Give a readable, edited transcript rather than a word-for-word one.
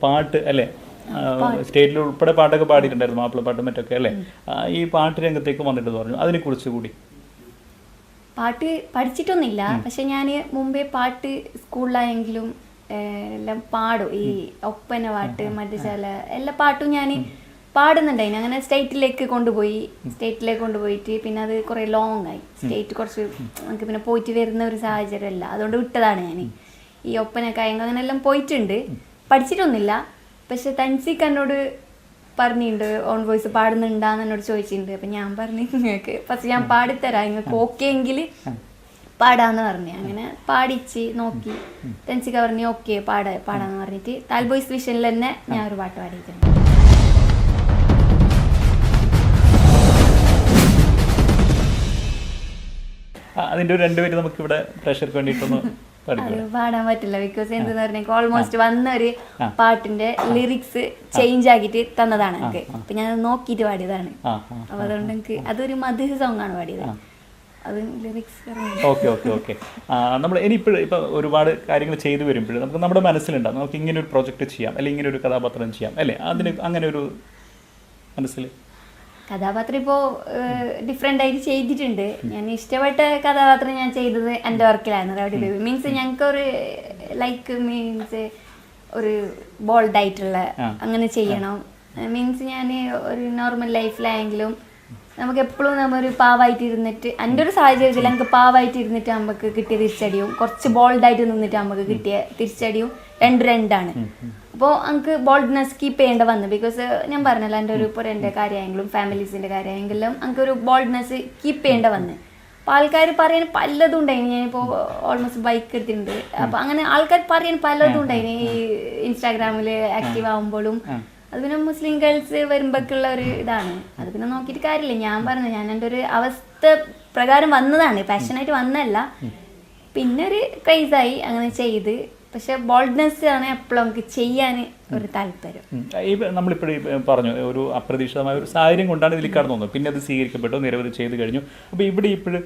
പാട്ട് അല്ലേ, സ്റ്റേറ്റിൽ ഉൾപ്പെടെ പാട്ടൊക്കെ പാടിയിട്ടുണ്ടായിരുന്നു, മാപ്പിളപ്പാട്ടും മറ്റൊക്കെ അല്ലേ. ഈ പാട്ട് രംഗത്തേക്ക് വന്നിട്ട് പറഞ്ഞു, അതിനെക്കുറിച്ച് കൂടി. പാട്ട് പഠിച്ചിട്ടൊന്നുമില്ല, പക്ഷെ ഞാൻ മുമ്പേ പാട്ട് സ്കൂളിലായെങ്കിലും എല്ലാം പാടും. ഈ ഒപ്പന പാട്ട് മറ്റു ചില എല്ലാ പാട്ടും ഞാൻ പാടുന്നുണ്ടായിന്. അങ്ങനെ സ്റ്റേറ്റിലേക്ക് കൊണ്ടുപോയിട്ട് പിന്നെ അത് കുറേ ലോങ് ആയി. സ്റ്റേറ്റ് കുറച്ച് നമുക്ക് പിന്നെ പോയിട്ട് വരുന്ന ഒരു സാഹചര്യമല്ല, അതുകൊണ്ട് വിട്ടതാണ് ഞാൻ. ഈ ഒപ്പന കായങ്ക അങ്ങനെ എല്ലാം പോയിട്ടുണ്ട്, പഠിച്ചിട്ടൊന്നുമില്ല. പക്ഷെ തൻസിക്ക് എന്നോട് പറഞ്ഞിട്ടുണ്ട് ഓൺ വോയിസ് പാടുന്നുണ്ടാന്ന് എന്നോട് ചോദിച്ചിട്ടുണ്ട്. അപ്പം ഞാൻ പറഞ്ഞു നിങ്ങൾക്ക് ഫസ്റ്റ് ഞാൻ പാടിത്തരാം, നിങ്ങൾക്ക് ഓക്കെ എങ്കിൽ പാടാന്ന് പറഞ്ഞു. അങ്ങനെ പാടിച്ച് നോക്കി. തൻസിക്ക പറഞ്ഞു ഓക്കെ പാടാന്ന് പറഞ്ഞിട്ട് താൽ ബോയ്സ് വിഷനിൽ തന്നെ ഞാൻ ഒരു പാട്ട് പാടിയിട്ടുണ്ട്. അതിൻ്റെ ഒരു രണ്ടുപേരും നമുക്കിവിടെ പ്രേക്ഷകർക്ക് വേണ്ടിയിട്ടൊന്ന് പാടാൻ പറ്റില്ല, ബിക്കോസ് എന്തെന്ന് പറഞ്ഞാൽ ഓൾമോസ്റ്റ് വന്ന ഒരു പാട്ടിന്റെ ലിറിക്സ് ചേഞ്ച് ആക്കിയിട്ട് തന്നതാണ് എനിക്ക്. അപ്പൊ ഞാൻ നോക്കിയിട്ട് പാടിയതാണ്. അപ്പൊ അതുകൊണ്ട് എനിക്ക് അതൊരു മധുര സോങ് ആണ് പാടിയത്. അത് ലിറിക്സ് ഓക്കെ. നമ്മൾ ഇനിയിപ്പോൾ ഇപ്പം ഒരുപാട് കാര്യങ്ങൾ ചെയ്തു വരുമ്പോഴും നമുക്ക് നമ്മുടെ മനസ്സിലുണ്ടാകും നമുക്ക് ഇങ്ങനെ ഒരു പ്രൊജക്റ്റ് ചെയ്യാം, അല്ലെങ്കിൽ ഇങ്ങനെ ഒരു കഥാപാത്രം ചെയ്യാം അല്ലേ, അതിന് അങ്ങനെ ഒരു മനസ്സിൽ കഥാപാത്രം ഇപ്പോൾ ഡിഫറെൻ്റ് ആയിട്ട് ചെയ്തിട്ടുണ്ട്. ഞാൻ ഇഷ്ടപ്പെട്ട കഥാപാത്രം ഞാൻ ചെയ്തത് എൻ്റെ വർക്കിലായിരുന്നു റൗഡി ബേബി. മീൻസ് ഞങ്ങൾക്കൊരു ലൈക്ക് മീൻസ് ഒരു ബോൾഡ് ആയിട്ടുള്ള അങ്ങനെ ചെയ്യണം. മീൻസ് ഞാൻ ഒരു നോർമൽ ലൈഫിലായെങ്കിലും നമുക്ക് എപ്പോഴും നമ്മൊരു പാവായിട്ട് ഇരുന്നിട്ട് എൻ്റെ ഒരു സാഹചര്യത്തിൽ നമുക്ക് പാവായിട്ട് ഇരുന്നിട്ട് നമുക്ക് കിട്ടിയ തിരിച്ചടിയും കുറച്ച് ബോൾഡായിട്ട് നിന്നിട്ട് നമുക്ക് കിട്ടിയ തിരിച്ചടിയും രണ്ടാണ്. അപ്പോൾ നമുക്ക് ബോൾഡ്നെസ് കീപ്പ് ചെയ്യേണ്ട വന്നു. ബിക്കോസ് ഞാൻ പറഞ്ഞല്ലോ എൻ്റെ ഒരു ഇപ്പോൾ എൻ്റെ കാര്യമായെങ്കിലും ഫാമിലീസിൻ്റെ കാര്യമായെങ്കിലും നമുക്ക് ഒരു ബോൾഡ്നെസ് കീപ്പ് ചെയ്യേണ്ട വന്ന്. അപ്പോൾ ആൾക്കാർ പറയാൻ പലതും ഉണ്ടായിന്. ഞാനിപ്പോൾ ഓൾമോസ്റ്റ് ബൈക്ക് എടുത്തിട്ടുണ്ട്. അപ്പോൾ അങ്ങനെ ആൾക്കാർ പറയാൻ പലതും ഉണ്ടായിന് ഈ ഇൻസ്റ്റാഗ്രാമിൽ ആക്റ്റീവ് ആകുമ്പോഴും. അത് പിന്നെ മുസ്ലിം ഗേൾസ് വരുമ്പോഴേക്കുള്ള ഒരു ഇതാണ്. അത് പിന്നെ നോക്കിയിട്ട് കാര്യമില്ല. ഞാൻ പറഞ്ഞു ഞാൻ എൻ്റെ ഒരു അവസ്ഥ പ്രകാരം വന്നതാണ്, പാഷനായിട്ട് വന്നതല്ല. പിന്നെ ഒരു ക്രൈസായി അങ്ങനെ ചെയ്ത്. പക്ഷെ ബോൾഡ്നെസ് ആണ് എപ്പോഴും നമുക്ക് ചെയ്യാൻ ഒരു താല്പര്യം. നമ്മളിപ്പോഴും പറഞ്ഞു ഒരു അപ്രതീക്ഷിതമായ ഒരു സാഹചര്യം കൊണ്ടാണ് ഇതിൽ കടന്നു വന്നത്. പിന്നെ അത് സ്വീകരിക്കപ്പെട്ടു, നിരവധി ചെയ്ത് കഴിഞ്ഞു. അപ്പോൾ ഇവിടെ ഇപ്പോഴും